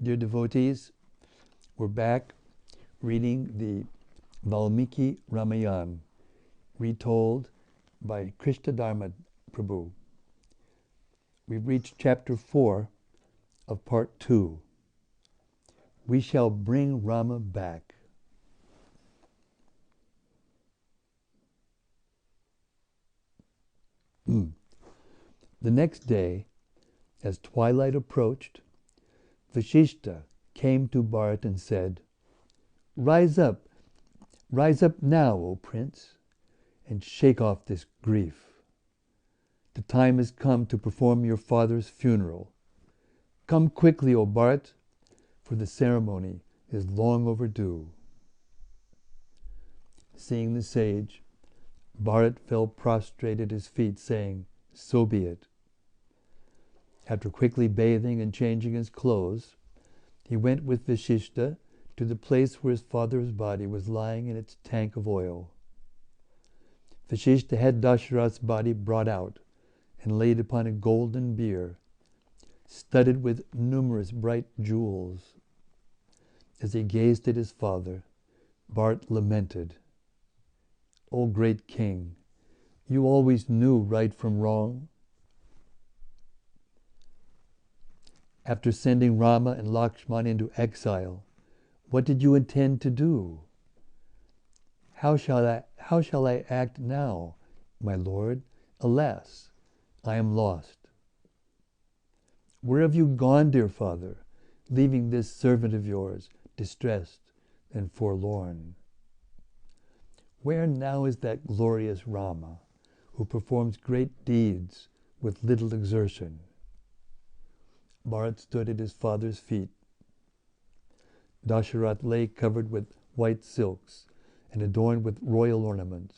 Dear devotees, we're back reading the Valmiki Ramayana, retold by Krishna Dharma Prabhu. We've reached chapter 4 of part 2. We shall bring Rama back. The next day, as twilight approached, Vashishta came to Bharat and said, rise up now, O Prince, and shake off this grief. The time has come to perform your father's funeral. Come quickly, O Bharat, for the ceremony is long overdue. Seeing the sage, Bharat fell prostrate at his feet, saying, so be it. After quickly bathing and changing his clothes, he went with Vashishta to the place where his father's body was lying in its tank of oil. Vashishta had Dasharatha's body brought out and laid upon a golden bier, studded with numerous bright jewels. As he gazed at his father, Bharat lamented, O great king, you always knew right from wrong. After sending Rama and Lakshmana into exile, what did you intend to do? How shall I act now, my lord? Alas, I am lost. Where have you gone, dear father, leaving this servant of yours, distressed and forlorn? Where now is that glorious Rama, who performs great deeds with little exertion? Bharat stood at his father's feet. Dasharatha lay covered with white silks and adorned with royal ornaments.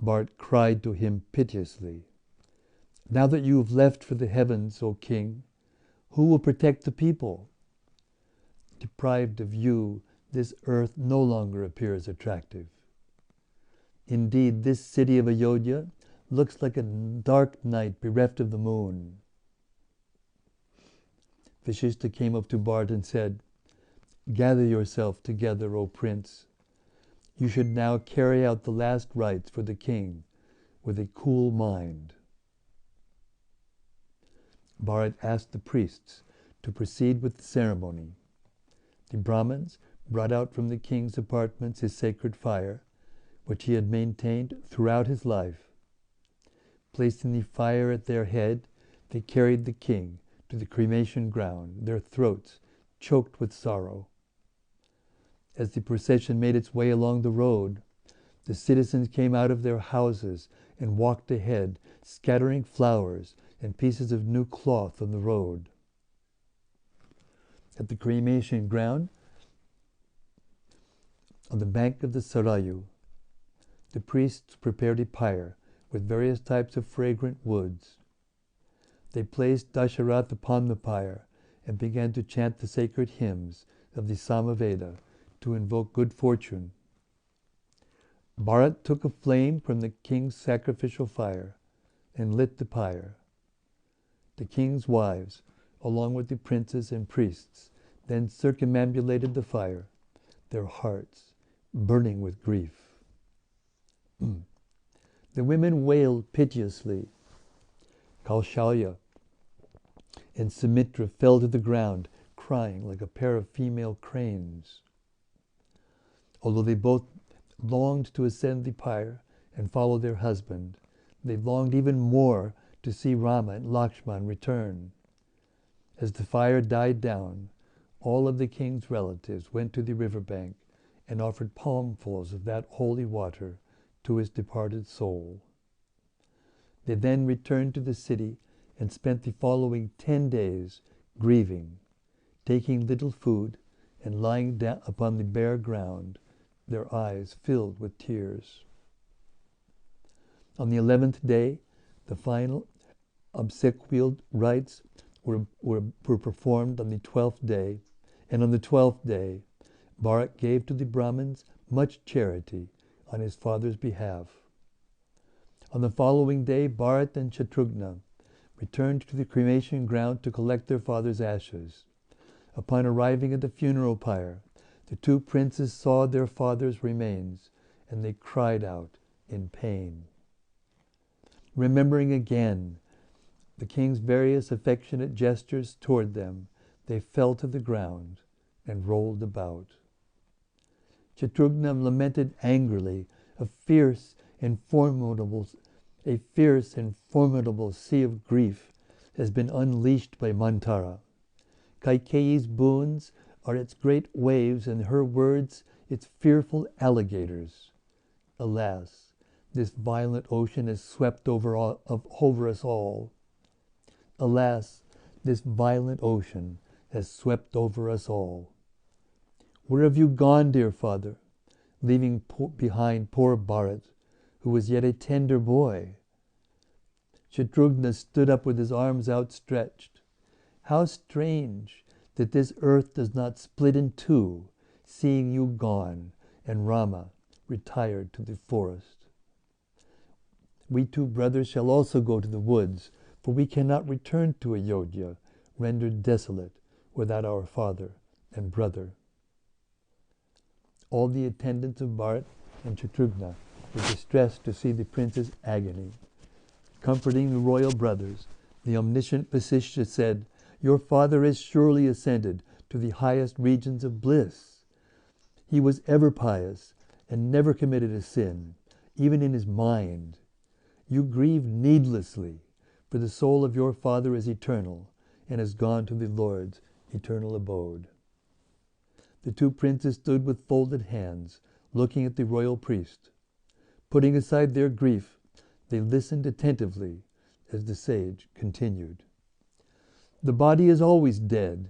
Bharat cried to him piteously, now that you have left for the heavens, O king, who will protect the people? Deprived of you, this earth no longer appears attractive. Indeed, this city of Ayodhya looks like a dark night bereft of the moon. Vashishta came up to Bharat and said, gather yourself together, O prince. You should now carry out the last rites for the king with a cool mind. Bharat asked the priests to proceed with the ceremony. The Brahmins brought out from the king's apartments his sacred fire, which he had maintained throughout his life. Placing the fire at their head, they carried the king to the cremation ground, their throats choked with sorrow. As the procession made its way along the road, the citizens came out of their houses and walked ahead, scattering flowers and pieces of new cloth on the road. At the cremation ground, on the bank of the Sarayu, the priests prepared a pyre with various types of fragrant woods. They placed Dasharatha upon the pyre and began to chant the sacred hymns of the Samaveda to invoke good fortune. Bharat took a flame from the king's sacrificial fire and lit the pyre. The king's wives, along with the princes and priests, then circumambulated the fire, their hearts burning with grief. The women wailed piteously. Kaushalya and Sumitra fell to the ground, crying like a pair of female cranes. Although they both longed to ascend the pyre and follow their husband, they longed even more to see Rama and Lakshmana return. As the fire died down, all of the king's relatives went to the riverbank and offered palmfuls of that holy water to his departed soul. They then returned to the city and spent the following 10 days grieving, taking little food and lying down upon the bare ground, their eyes filled with tears. On the 11th day, the final obsequial rites were performed on the 12th day, and on the 12th day, Bharat gave to the Brahmins much charity on his father's behalf. On the following day, Bharat and Shatrughna returned to the cremation ground to collect their father's ashes. Upon arriving at the funeral pyre, the two princes saw their father's remains, and they cried out in pain. Remembering again the king's various affectionate gestures toward them, they fell to the ground and rolled about. Shatrughna lamented angrily. A fierce and formidable sea of grief has been unleashed by Mantara. Kaikeyi's boons are its great waves, and her words its fearful alligators. Alas, this violent ocean has swept over us all. Alas, this violent ocean has swept over us all. Where have you gone, dear father, leaving behind poor Bharat, who was yet a tender boy? Shatrughna stood up with his arms outstretched. How strange that this earth does not split in two, seeing you gone, and Rama retired to the forest. We two brothers shall also go to the woods, for we cannot return to Ayodhya, rendered desolate without our father and brother. All the attendants of Bharat and Shatrughna were distressed to see the prince's agony. Comforting the royal brothers, the omniscient Vasishtha said, "Your father has surely ascended to the highest regions of bliss. He was ever pious and never committed a sin, even in his mind. You grieve needlessly, for the soul of your father is eternal and has gone to the Lord's eternal abode." The two princes stood with folded hands, looking at the royal priest. Putting aside their grief, they listened attentively as the sage continued. The body is always dead,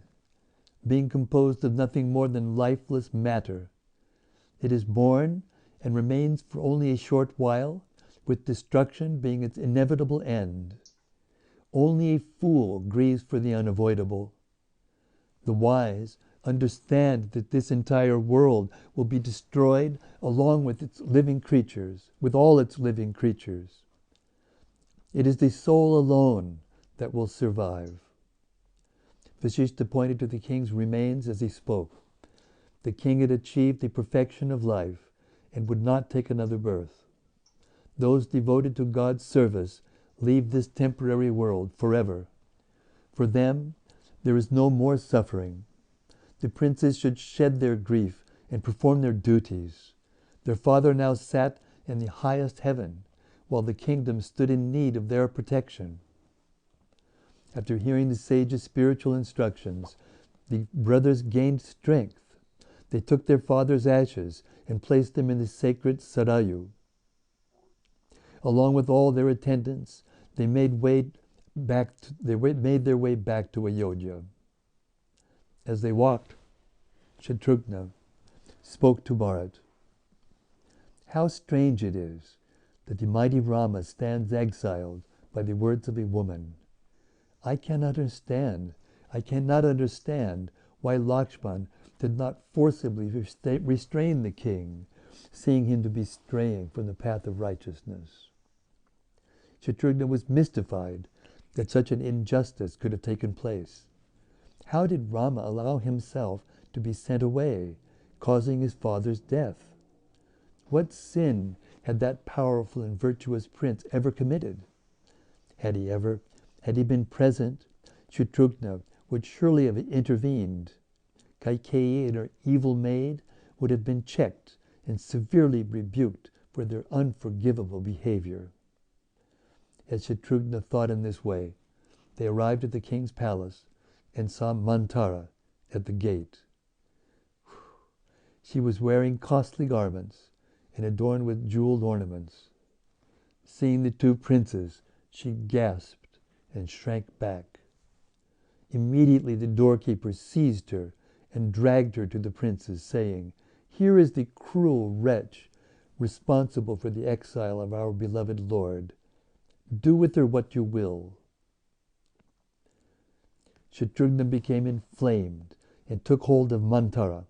being composed of nothing more than lifeless matter. It is born and remains for only a short while, with destruction being its inevitable end. Only a fool grieves for the unavoidable. The wise understand that this entire world will be destroyed along with its living creatures, with all its living creatures. It is the soul alone that will survive. Vasishtha pointed to the king's remains as he spoke. The king had achieved the perfection of life and would not take another birth. Those devoted to God's service leave this temporary world forever. For them, there is no more suffering. The princes should shed their grief and perform their duties. Their father now sat in the highest heaven, while the kingdom stood in need of their protection. After hearing the sage's spiritual instructions, the brothers gained strength. They took their father's ashes and placed them in the sacred Sarayu. Along with all their attendants, they made their way back to Ayodhya. As they walked, Shatrughna spoke to Bharat. How strange it is that the mighty Rama stands exiled by the words of a woman. I cannot understand why Lakshman did not forcibly restrain the king, seeing him to be straying from the path of righteousness. Shatrughna was mystified that such an injustice could have taken place. How did Rama allow himself to be sent away, causing his father's death? What sin had that powerful and virtuous prince ever committed? Had he been present, Shatrughna would surely have intervened. Kaikeyi and her evil maid would have been checked and severely rebuked for their unforgivable behavior. As Shatrughna thought in this way, they arrived at the king's palace and saw Mantara at the gate. She was wearing costly garments and adorned with jeweled ornaments. Seeing the two princes, she gasped and shrank back. Immediately the doorkeeper seized her and dragged her to the princes, saying, "Here is the cruel wretch responsible for the exile of our beloved Lord. Do with her what you will." Shatrughna became inflamed and took hold of Mantara.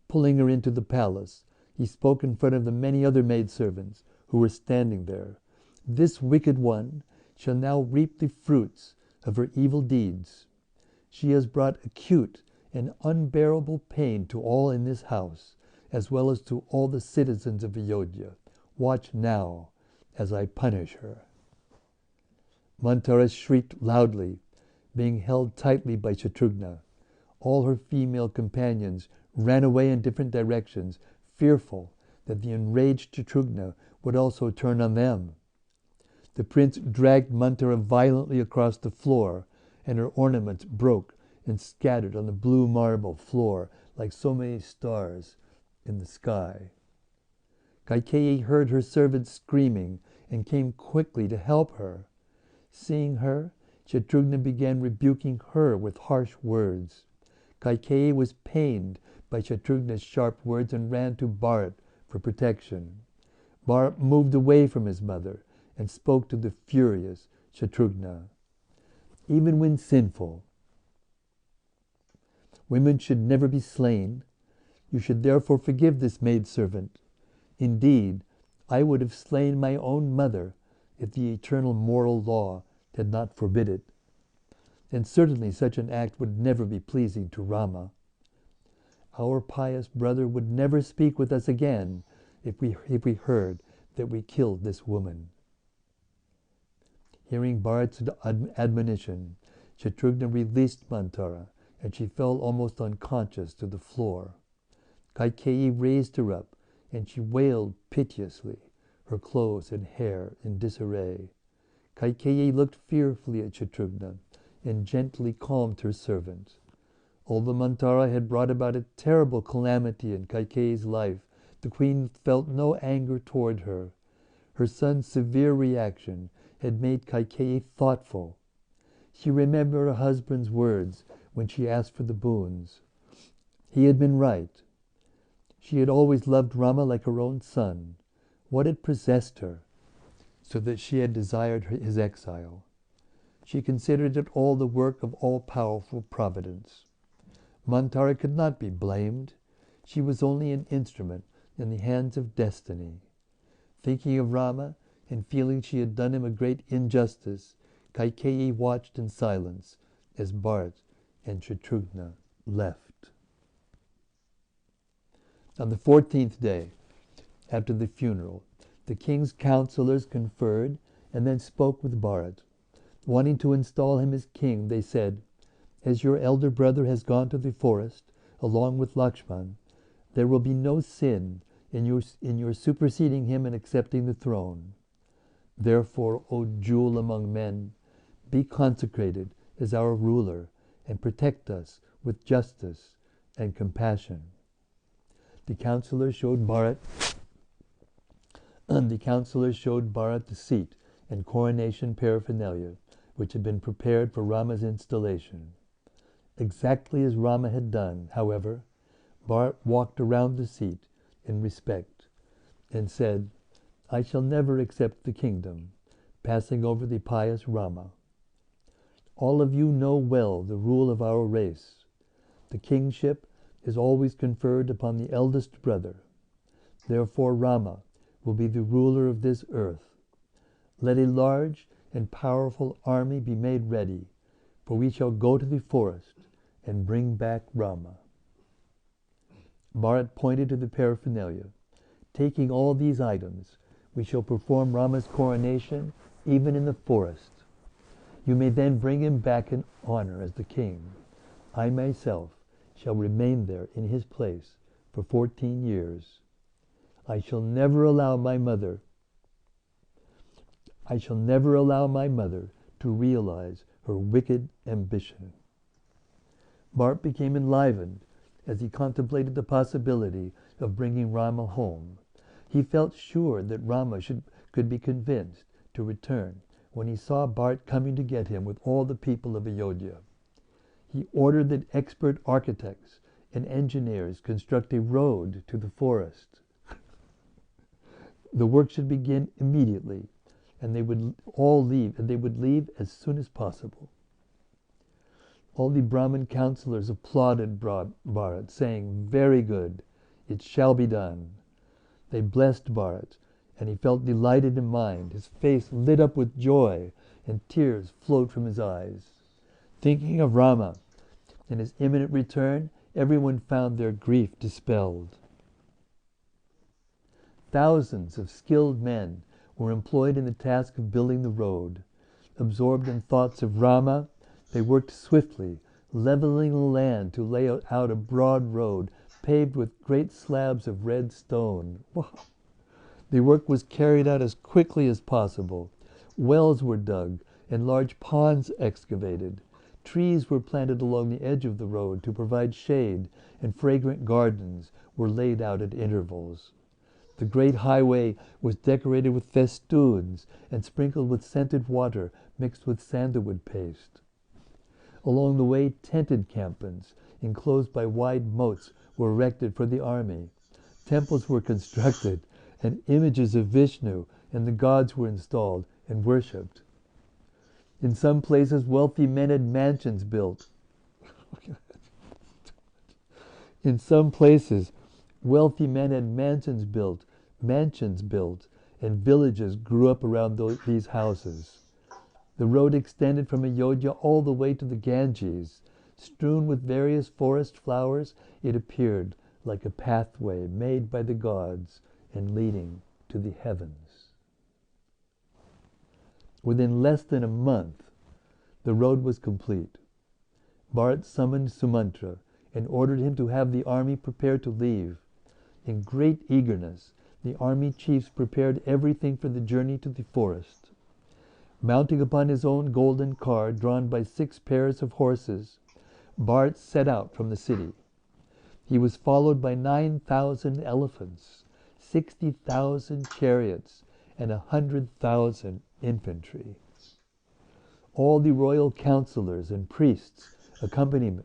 Pulling her into the palace, he spoke in front of the many other maidservants who were standing there. "This wicked one shall now reap the fruits of her evil deeds. She has brought acute an unbearable pain to all in this house, as well as to all the citizens of Ayodhya. Watch now as I punish her." Manthara shrieked loudly, being held tightly by Shatrughna. All her female companions ran away in different directions, fearful that the enraged Shatrughna would also turn on them. The prince dragged Manthara violently across the floor, and her ornaments broke and scattered on the blue marble floor like so many stars in the sky. Kaikeyi heard her servants screaming and came quickly to help her. Seeing her, Shatrughna began rebuking her with harsh words. Kaikeyi was pained by Shatrughna's sharp words and ran to Bharat for protection. Bharat moved away from his mother and spoke to the furious Shatrughna. "Even when sinful, women should never be slain. You should therefore forgive this maidservant. Indeed, I would have slain my own mother if the eternal moral law had not forbid it. And certainly such an act would never be pleasing to Rama. Our pious brother would never speak with us again if we heard that we killed this woman." Hearing Bharat's admonition, Shatrughna released Manthara, and she fell almost unconscious to the floor. Kaikeyi raised her up, and she wailed piteously, her clothes and hair in disarray. Kaikeyi looked fearfully at Shatrughna and gently calmed her servant. Although Manthara had brought about a terrible calamity in Kaikeyi's life, the queen felt no anger toward her. Her son's severe reaction had made Kaikeyi thoughtful. She remembered her husband's words when she asked for the boons. He had been right. She had always loved Rama like her own son. What had possessed her so that she had desired his exile? She considered it all the work of all-powerful Providence. Manthara could not be blamed. She was only an instrument in the hands of destiny. Thinking of Rama and feeling she had done him a great injustice, Kaikeyi watched in silence as Bharat and Shatrughna left. On the 14th day, after the funeral, the king's counselors conferred and then spoke with Bharat. Wanting to install him as king, they said, "As your elder brother has gone to the forest, along with Lakshman, there will be no sin in your superseding him and accepting the throne. Therefore, O jewel among men, be consecrated as our ruler and protect us with justice and compassion." The counselors showed Bharat the seat and coronation paraphernalia which had been prepared for Rama's installation. Exactly as Rama had done, however, Bharat walked around the seat in respect and said, "I shall never accept the kingdom," passing over the pious Rama. "All of you know well the rule of our race. The kingship is always conferred upon the eldest brother. Therefore Rama will be the ruler of this earth. Let a large and powerful army be made ready, for we shall go to the forest and bring back Rama." Bharat pointed to the paraphernalia. "Taking all these items, we shall perform Rama's coronation even in the forest. You may then bring him back in honor as the king. I myself shall remain there in his place for 14 years. I shall never allow my mother to realize her wicked ambition." Bharat became enlivened as he contemplated the possibility of bringing Rama home. He felt sure that Rama could be convinced to return when he saw Bharat coming to get him with all the people of Ayodhya. He ordered that expert architects and engineers construct a road to the forest. The work should begin immediately, and they would leave as soon as possible. All the Brahmin counselors applauded Bharat, saying, "Very good, it shall be done." They blessed Bharat, and he felt delighted in mind. His face lit up with joy, and tears flowed from his eyes. Thinking of Rama In his imminent return, everyone found their grief dispelled. Thousands of skilled men were employed in the task of building the road. Absorbed in thoughts of Rama, they worked swiftly, leveling the land to lay out a broad road paved with great slabs of red stone. Wow. The work was carried out as quickly as possible. Wells were dug and large ponds excavated. Trees were planted along the edge of the road to provide shade, and fragrant gardens were laid out at intervals. The great highway was decorated with festoons and sprinkled with scented water mixed with sandalwood paste. Along the way, tent encampments, enclosed by wide moats, were erected for the army. Temples were constructed, and images of Vishnu and the gods were installed and worshipped. In some places, wealthy men had mansions built. In some places, wealthy men had mansions built, and villages grew up around these houses. The road extended from Ayodhya all the way to the Ganges. Strewn with various forest flowers, it appeared like a pathway made by the gods and leading to the heavens. Within less than a month, the road was complete. Bharat summoned Sumantra and ordered him to have the army prepared to leave. In great eagerness, the army chiefs prepared everything for the journey to the forest. Mounting upon his own golden car, drawn by 6 pairs of horses, Bharat set out from the city. He was followed by 9,000 elephants, 60,000 chariots, and 100,000 infantry. All the royal counselors and priests accompanied him,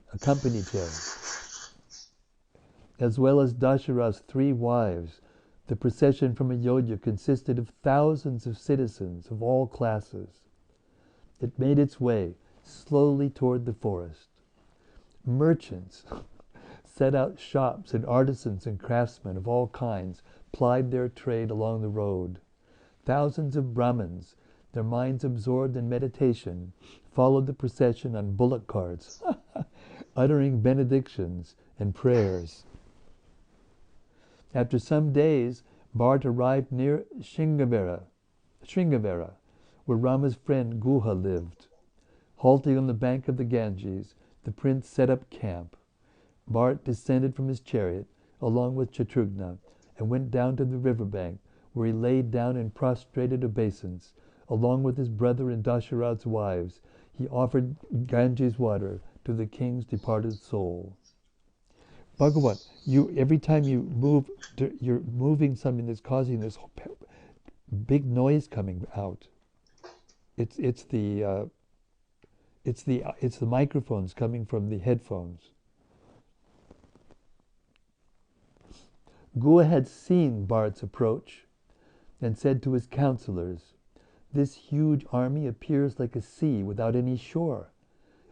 as well as Dasharatha's 3 wives. The procession from Ayodhya consisted of thousands of citizens of all classes. It made its way slowly toward the forest. Merchants set out shops, and artisans and craftsmen of all kinds plied their trade along the road. Thousands of Brahmins, their minds absorbed in meditation, followed the procession on bullock carts, uttering benedictions and prayers. After some days, Bharat arrived near Sringavera, where Rama's friend Guha lived. Halting on the bank of the Ganges, the prince set up camp. Bharat descended from his chariot, along with Shatrughna, and went down to the river bank, where he laid down in prostrated obeisance. Along with his brother and Dasharatha's wives, he offered Ganges water to the king's departed soul. Bhagavan, every time you move, you're moving something that's causing this big noise coming out. It's the microphones coming from the headphones. Guha had seen Bharat's approach and said to his counselors, "This huge army appears like a sea without any shore.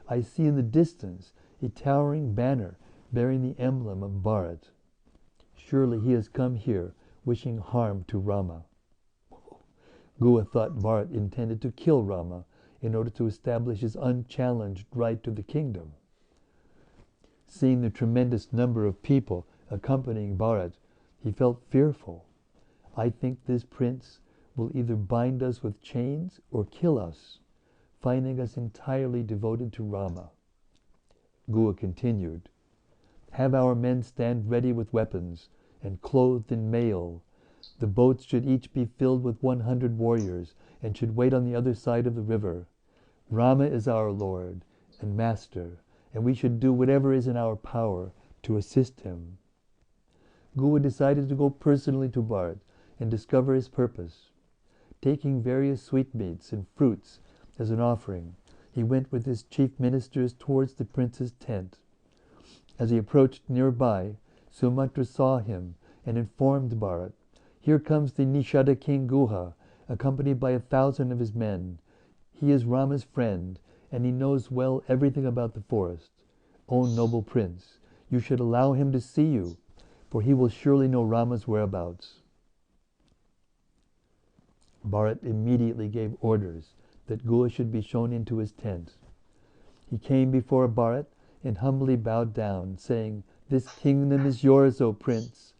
I see in the distance a towering banner bearing the emblem of Bharat. Surely he has come here wishing harm to Rama." Guha thought Bharat intended to kill Rama in order to establish his unchallenged right to the kingdom. Seeing the tremendous number of people accompanying Bharat, he felt fearful. "I think this prince will either bind us with chains or kill us, finding us entirely devoted to Rama." Guha continued, "Have our men stand ready with weapons and clothed in mail. The boats should each be filled with 100 warriors and should wait on the other side of the river. Rama is our Lord and Master, and we should do whatever is in our power to assist him." Guha decided to go personally to Bharat and discover his purpose. Taking various sweetmeats and fruits as an offering, he went with his chief ministers towards the prince's tent. As he approached nearby, Sumantra saw him and informed Bharat, "Here comes the Nishada king Guha, accompanied by 1,000 of his men. He is Rama's friend, and he knows well everything about the forest. O noble prince, you should allow him to see you, for he will surely know Rama's whereabouts." Bharat immediately gave orders that Guha should be shown into his tent. He came before Bharat and humbly bowed down, saying, "This kingdom is yours, O Prince.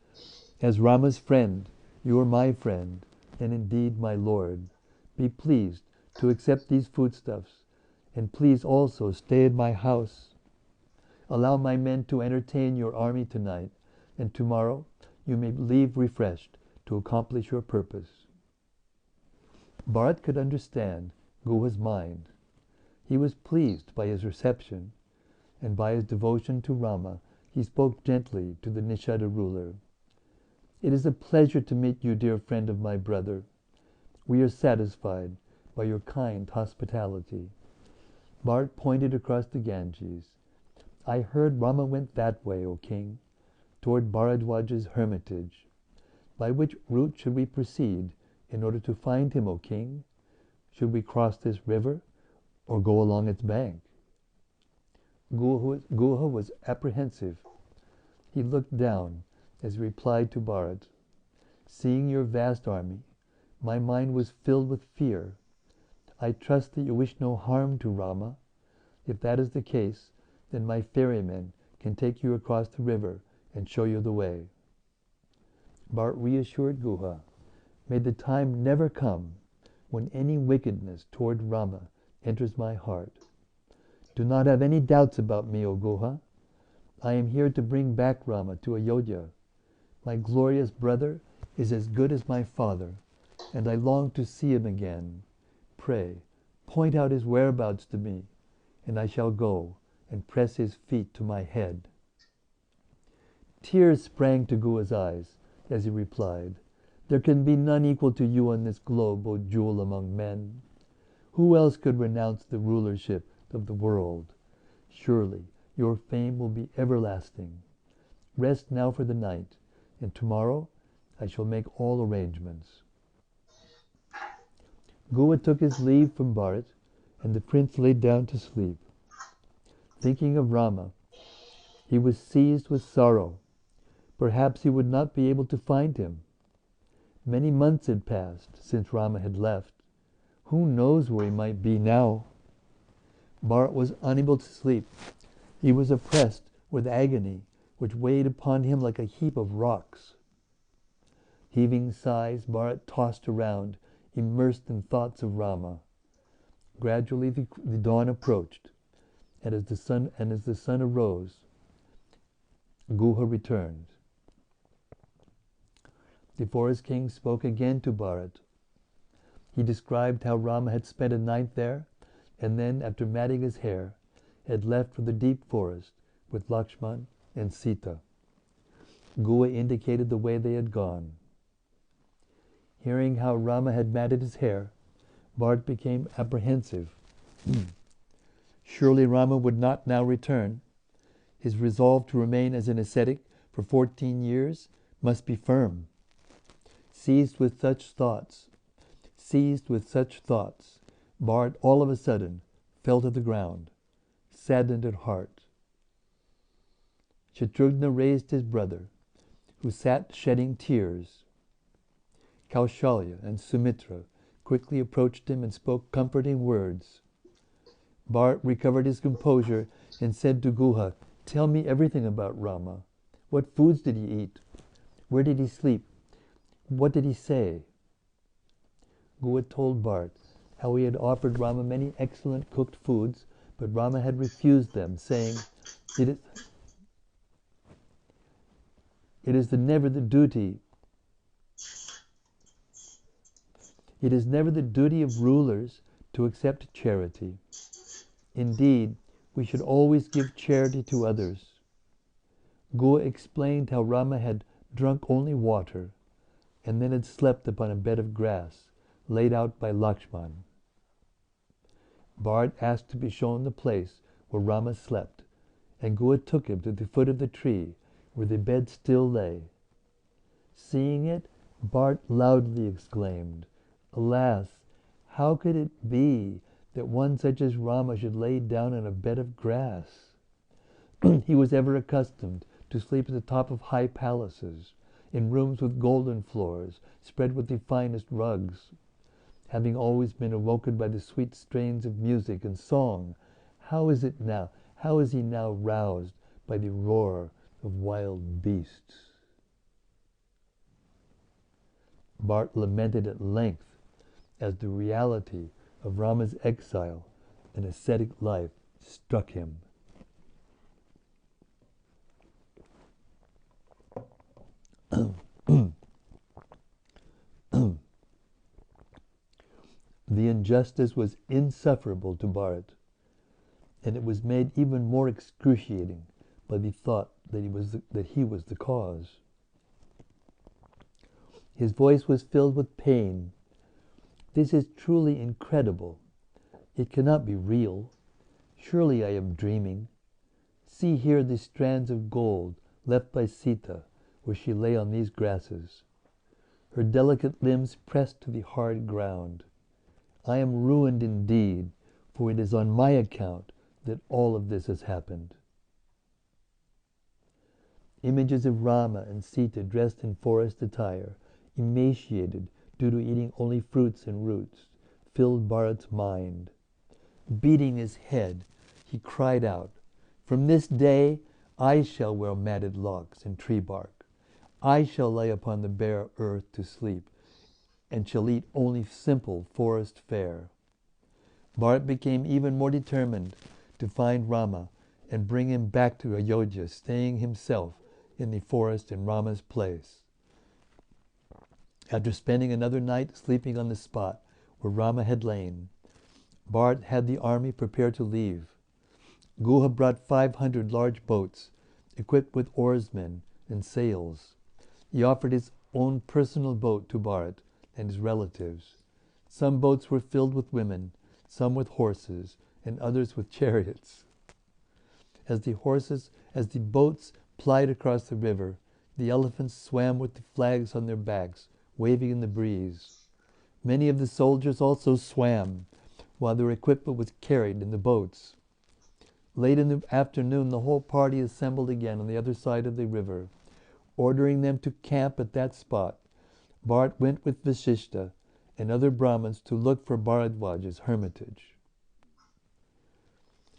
As Rama's friend, you are my friend, and indeed my lord. Be pleased to accept these foodstuffs, and please also stay in my house. Allow my men to entertain your army tonight, and tomorrow you may leave refreshed to accomplish your purpose." Bharat could understand Guha's mind. He was pleased by his reception, and by his devotion to Rama, he spoke gently to the Nishada ruler. "It is a pleasure to meet you, dear friend of my brother. We are satisfied by your kind hospitality." Bharat pointed across the Ganges. "I heard Rama went that way, O king, toward Bharadwaja's hermitage. By which route should we proceed in order to find him, O king? Should we cross this river or go along its bank?" Guha was apprehensive. He looked down as he replied to Bharat, "Seeing your vast army, my mind was filled with fear. I trust that you wish no harm to Rama. If that is the case, then my ferrymen can take you across the river and show you the way." Bharat reassured Guha, "May the time never come when any wickedness toward Rama enters my heart. Do not have any doubts about me, O Guha. I am here to bring back Rama to Ayodhya. My glorious brother is as good as my father, and I long to see him again. Pray, point out his whereabouts to me, and I shall go and press his feet to my head." Tears sprang to Guha's eyes as he replied, "There can be none equal to you on this globe, O jewel among men. Who else could renounce the rulership of the world? Surely your fame will be everlasting. Rest now for the night, and tomorrow I shall make all arrangements." Guha took his leave from Bharat, and the prince lay down to sleep. Thinking of Rama, he was seized with sorrow. Perhaps he would not be able to find him. Many months had passed since Rama had left. Who knows where he might be now? Bharat was unable to sleep. He was oppressed with agony, which weighed upon him like a heap of rocks. Heaving sighs, Bharat tossed around, immersed in thoughts of Rama. Gradually the dawn approached, and as the sun arose, Guha returned. The forest king spoke again to Bharat. He described how Rama had spent a night there, and then, after matting his hair, had left for the deep forest with Lakshman and Sita. Guha indicated the way they had gone. Hearing how Rama had matted his hair, Bharat became apprehensive. Surely Rama would not now return. His resolve to remain as an ascetic for 14 years must be firm. Seized with such thoughts, Bharat all of a sudden fell to the ground, saddened at heart. Shatrughna raised his brother, who sat shedding tears. Kaushalya and Sumitra quickly approached him and spoke comforting words. Bharat recovered his composure and said to Guha, "Tell me everything about Rama. What foods did he eat? Where did he sleep? What did he say?" Guha told Bharat how he had offered Rama many excellent cooked foods, but Rama had refused them, saying, It is never the duty of rulers to accept charity. Indeed, we should always give charity to others. Guha explained how Rama had drunk only water, and then had slept upon a bed of grass laid out by Lakshman. Bharat asked to be shown the place where Rama slept, and Guha took him to the foot of the tree where the bed still lay. Seeing it, Bharat loudly exclaimed, "Alas, how could it be that one such as Rama should lay down on a bed of grass?" He was ever accustomed to sleep at the top of high palaces, in rooms with golden floors, spread with the finest rugs. Having always been awoken by the sweet strains of music and song, how is it now How is he now roused by the roar of wild beasts? Bharat lamented at length as the reality of Rama's exile and ascetic life struck him. The injustice was insufferable to Bharat, and it was made even more excruciating by the thought that he was the cause. His voice was filled with pain. This is truly incredible. It cannot be real. Surely I am dreaming. See here the strands of gold left by Sita where she lay on these grasses, her delicate limbs pressed to the hard ground. I am ruined indeed, for it is on my account that all of this has happened. Images of Rama and Sita dressed in forest attire, emaciated due to eating only fruits and roots, filled Bharat's mind. Beating his head, he cried out, "From this day I shall wear matted locks and tree bark. I shall lie upon the bare earth to sleep, and shall eat only simple forest fare." Bharat became even more determined to find Rama and bring him back to Ayodhya, staying himself in the forest in Rama's place. After spending another night sleeping on the spot where Rama had lain, Bharat had the army prepared to leave. Guha brought 500 large boats, equipped with oarsmen and sails. He offered his own personal boat to Bharat and his relatives. Some boats were filled with women, some with horses, and others with chariots. As the boats plied across the river, the elephants swam with the flags on their backs, waving in the breeze. Many of the soldiers also swam, while their equipment was carried in the boats. Late in the afternoon, the whole party assembled again on the other side of the river. Ordering them to camp at that spot, Bharat went with Vasishtha and other Brahmins to look for Bharadwaj's hermitage.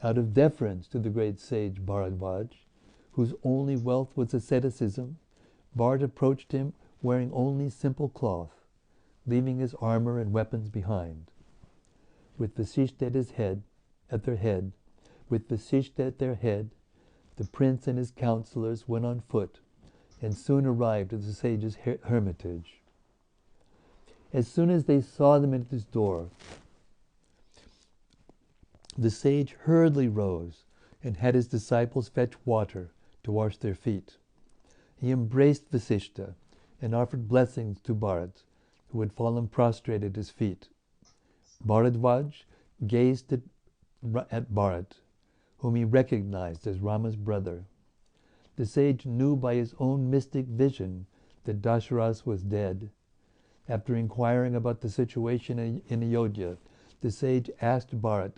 Out of deference to the great sage Bharadwaj, whose only wealth was asceticism, Bharat approached him wearing only simple cloth, leaving his armor and weapons behind. With Vasishtha at their head, the prince and his counselors went on foot and soon arrived at the sage's hermitage. As soon as they saw them at his door, the sage hurriedly rose and had his disciples fetch water to wash their feet. He embraced Vasishtha and offered blessings to Bharat, who had fallen prostrate at his feet. Bharadwaj gazed at Bharat, whom he recognized as Rama's brother. The sage knew by his own mystic vision that Dasharatha was dead. After inquiring about the situation in Ayodhya, the sage asked Bharat,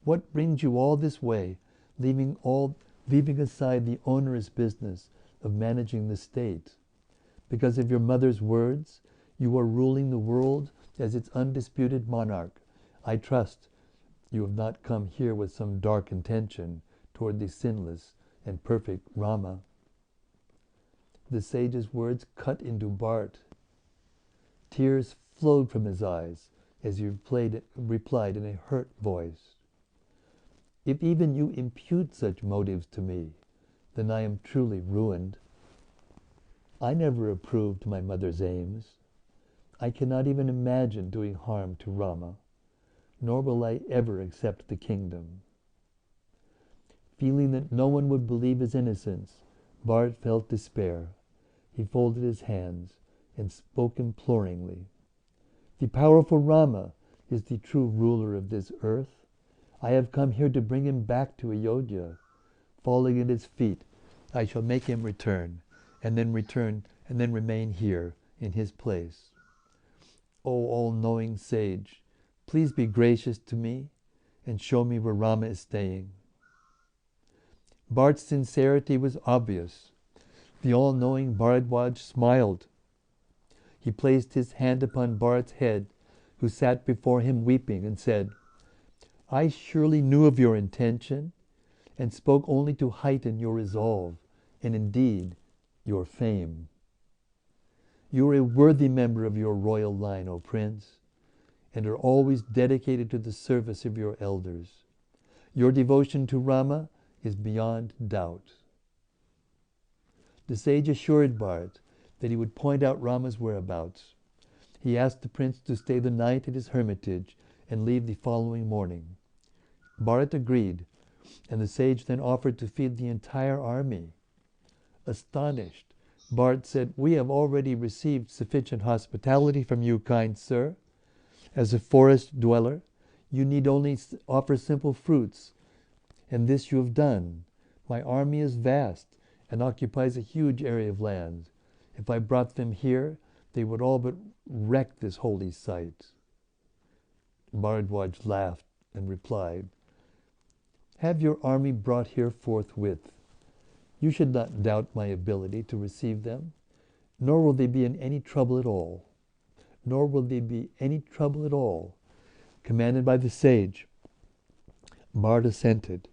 "What brings you all this way, leaving aside the onerous business of managing the state? Because of your mother's words, you are ruling the world as its undisputed monarch. I trust you have not come here with some dark intention toward the sinless and perfect Rama." The sage's words cut into Bharat. Tears flowed from his eyes as he replied in a hurt voice, "If even you impute such motives to me, then I am truly ruined. I never approved my mother's aims. I cannot even imagine doing harm to Rama, nor will I ever accept the kingdom." Feeling that no one would believe his innocence, Bharat felt despair. He folded his hands and spoke imploringly, "The powerful Rama is the true ruler of this earth. I have come here to bring him back to Ayodhya. Falling at his feet, I shall make him return, and then remain here in his place. O all-knowing sage, please be gracious to me and show me where Rama is staying." Bharat's sincerity was obvious. The all-knowing Bharadwaj smiled. He placed his hand upon Bharat's head, who sat before him weeping, and said, "I surely knew of your intention. and spoke only to heighten your resolve, and indeed your fame. You are a worthy member of your royal line, O Prince, and are always dedicated to the service of your elders. Your devotion to Rama is beyond doubt. The sage assured Bharat that he would point out Rama's whereabouts. He asked the prince to stay the night at his hermitage and leave the following morning. Bharat agreed, and the sage then offered to feed the entire army. Astonished, Bharat said, "We have already received sufficient hospitality from you, kind sir. As a forest dweller, you need only offer simple fruits, and this you have done. My army is vast and occupies a huge area of land. If I brought them here, they would all but wreck this holy site." Bharadwaj laughed and replied, "Have your army brought here forthwith. You should not doubt my ability to receive them, nor will they be in any trouble at all. Nor will they be any trouble at all." Commanded by the sage, Bharat assented.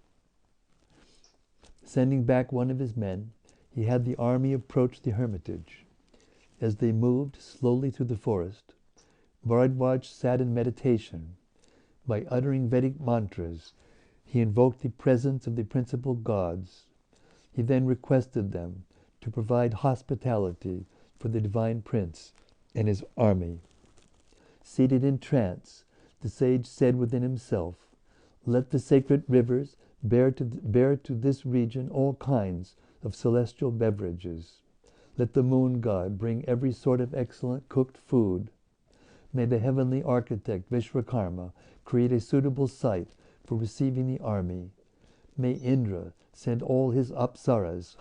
Sending back one of his men, he had the army approach the hermitage. As they moved slowly through the forest, Bharadwaj sat in meditation. By uttering Vedic mantras, he invoked the presence of the principal gods. He then requested them to provide hospitality for the divine prince and his army. Seated in trance, the sage said within himself, "Let the sacred rivers bear to this region all kinds of celestial beverages. Let the moon god bring every sort of excellent cooked food. May the heavenly architect Vishwakarma create a suitable site for receiving the army. May Indra send all his apsaras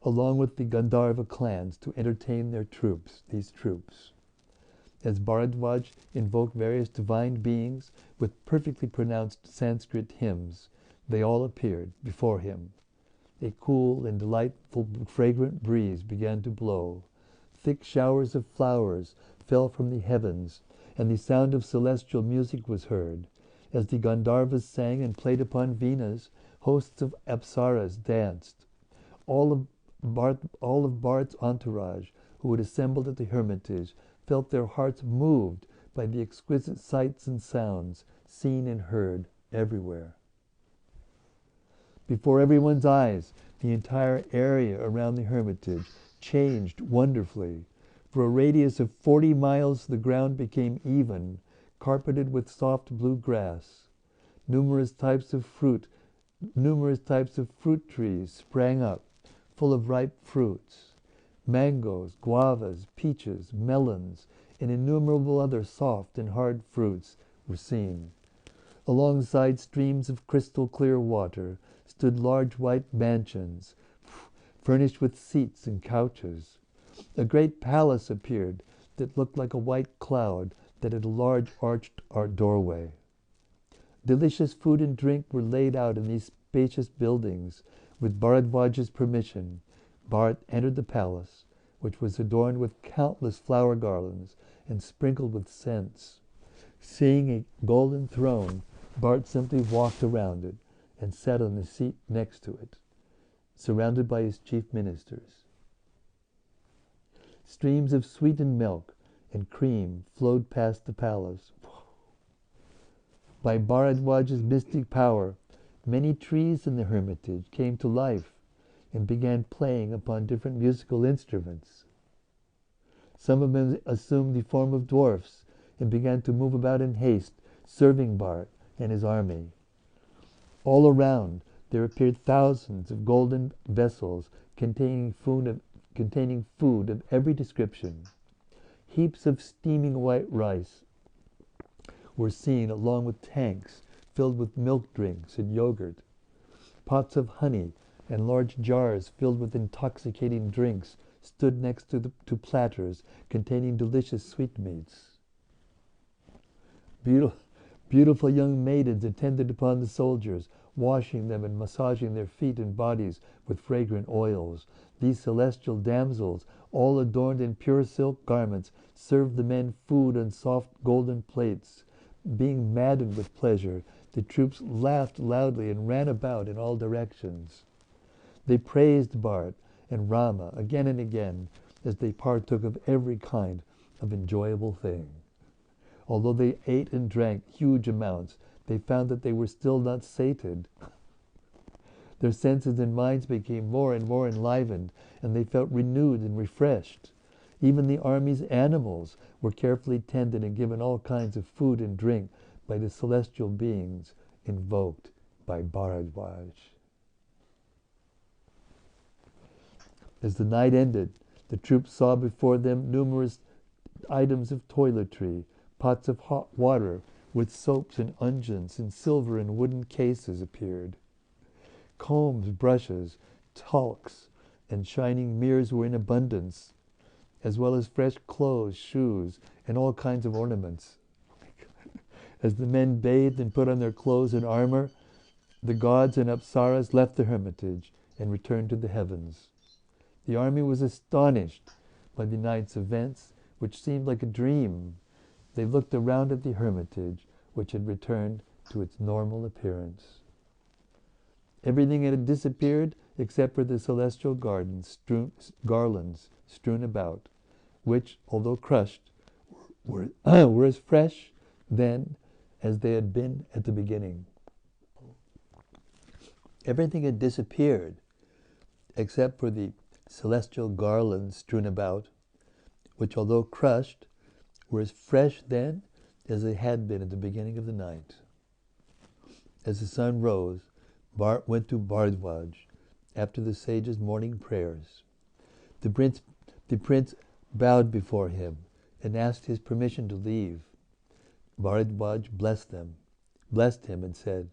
along with the Gandharva clans to entertain these troops." As Bharadwaj invoked various divine beings with perfectly pronounced Sanskrit hymns, they all appeared before him. A cool and delightful fragrant breeze began to blow. Thick showers of flowers fell from the heavens, and the sound of celestial music was heard. As the Gandharvas sang and played upon venas, hosts of apsaras danced. All of Bharat's entourage, who had assembled at the hermitage, felt their hearts moved by the exquisite sights and sounds seen and heard everywhere. Before everyone's eyes, the entire area around the hermitage changed wonderfully. For a radius of 40 miles, the ground became even, carpeted with soft blue grass. Numerous types of fruit trees sprang up, full of ripe fruits. Mangoes, guavas, peaches, melons, and innumerable other soft and hard fruits were seen. Alongside streams of crystal clear water stood large white mansions, furnished with seats and couches. A great palace appeared that looked like a white cloud that had a large arched doorway. Delicious food and drink were laid out in these spacious buildings. With Bharadwaj's permission, Bharat entered the palace, which was adorned with countless flower garlands and sprinkled with scents. Seeing a golden throne, Bharat simply walked around it and sat on the seat next to it, surrounded by his chief ministers. Streams of sweetened milk and cream flowed past the palace. By Bharadwaj's mystic power, many trees in the hermitage came to life and began playing upon different musical instruments. Some of them assumed the form of dwarfs and began to move about in haste, serving Bharat and his army. All around there appeared thousands of golden vessels containing food of every description. Heaps of steaming white rice were seen, along with tanks filled with milk drinks and yogurt. Pots of honey and large jars filled with intoxicating drinks stood next to platters containing delicious sweetmeats. Beautiful young maidens attended upon the soldiers, washing them and massaging their feet and bodies with fragrant oils. These celestial damsels, all adorned in pure silk garments, served the men food on soft golden plates. Being maddened with pleasure, The troops laughed loudly and ran about in all directions. They praised Bharat and Rama again and again as they partook of every kind of enjoyable thing. Although they ate and drank huge amounts, they found that they were still not sated. Their senses and minds became more and more enlivened, and they felt renewed and refreshed. Even the army's animals were carefully tended and given all kinds of food and drink by the celestial beings invoked by Bharadwaj. As the night ended, the troops saw before them numerous items of toiletry, pots of hot water with soaps and unguents in silver and wooden cases appeared. Combs, brushes, talcs, and shining mirrors were in abundance, as well as fresh clothes, shoes, and all kinds of ornaments. As the men bathed and put on their clothes and armor, the gods and apsaras left the hermitage and returned to the heavens. The army was astonished by the night's events, which seemed like a dream. They looked around at the hermitage, which had returned to its normal appearance. Everything had disappeared except for the celestial garlands strewn about, which, although crushed, were as fresh then as they had been at the beginning. Everything had disappeared except for the celestial garlands strewn about, which, although crushed, were as fresh then as they had been at the beginning of the night. As the sun rose, Bharat went to Bharadwaj after the sage's morning prayers. The prince bowed before him and asked his permission to leave. Bharadwaj blessed him and said,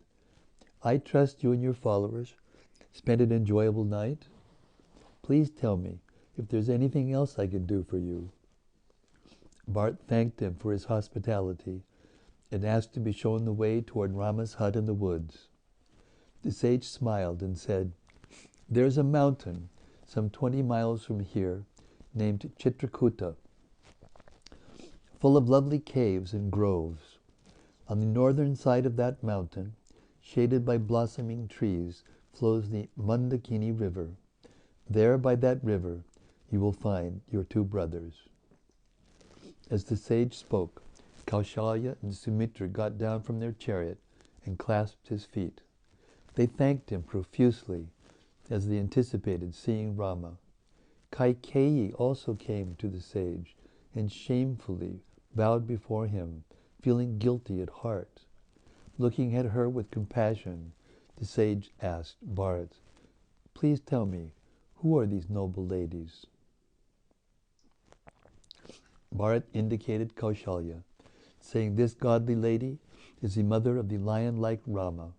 "I trust you and your followers spent an enjoyable night. Please tell me if there's anything else I can do for you." Bharat thanked him for his hospitality and asked to be shown the way toward Rama's hut in the woods. The sage smiled and said, "There's a mountain some 20 miles from here named Chitrakuta, full of lovely caves and groves. On the northern side of that mountain, shaded by blossoming trees, flows the Mandakini River. There by that river you will find your 2 brothers." As the sage spoke, Kaushalya and Sumitra got down from their chariot and clasped his feet. They thanked him profusely as they anticipated seeing Rama. Kaikeyi also came to the sage and shamefully bowed before him, feeling guilty at heart. Looking at her with compassion, the sage asked Bharat, "Please tell me, who are these noble ladies?" Bharat indicated Kaushalya, saying, "This godly lady is the mother of the lion-like Rama.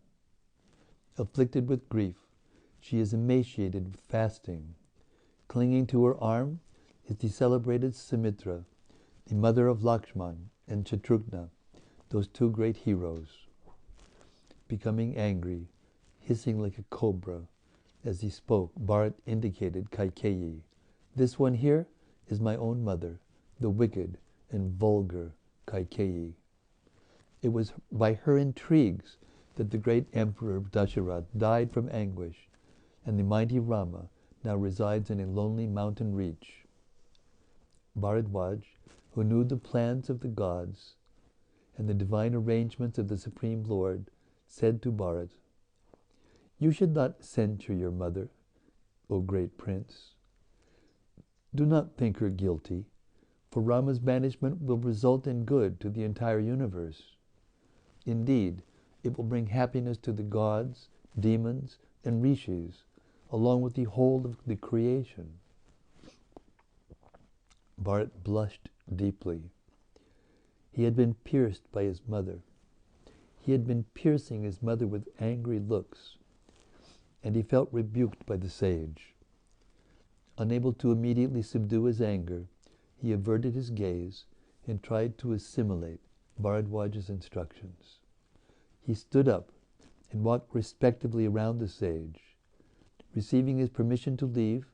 Afflicted with grief, she is emaciated with fasting. Clinging to her arm is the celebrated Sumitra, the mother of Lakshman and Shatrughna, those 2 great heroes." Becoming angry, hissing like a cobra, as he spoke, Bharat indicated Kaikeyi. "This one here is my own mother, the wicked and vulgar Kaikeyi. It was by her intrigues that the great Emperor Dasharatha died from anguish, and the mighty Rama now resides in a lonely mountain reach." Bharadwaj, who knew the plans of the gods and the divine arrangements of the Supreme Lord, said to Bharat, "You should not censure your mother, O great prince. Do not think her guilty, for Rama's banishment will result in good to the entire universe. Indeed, it will bring happiness to the gods, demons, and rishis, along with the whole of the creation." Bharat blushed deeply. He had been pierced by his mother. He had been piercing his mother with angry looks, and he felt rebuked by the sage. Unable to immediately subdue his anger, he averted his gaze and tried to assimilate Bharadwaj's instructions. He stood up and walked respectfully around the sage. Receiving his permission to leave,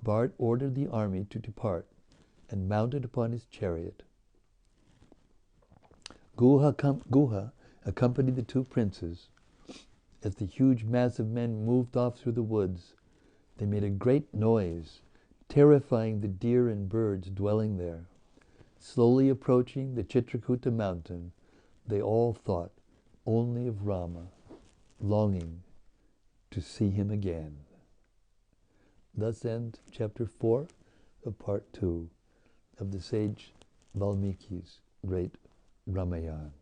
Bharat ordered the army to depart and mounted upon his chariot. Guha accompanied the two princes. As the huge mass of men moved off through the woods, they made a great noise, terrifying the deer and birds dwelling there. Slowly approaching the Chitrakuta mountain, they all thought only of Rama, longing to see him again. Thus ends chapter 4 of part 2 of the sage Valmiki's great Ramayana.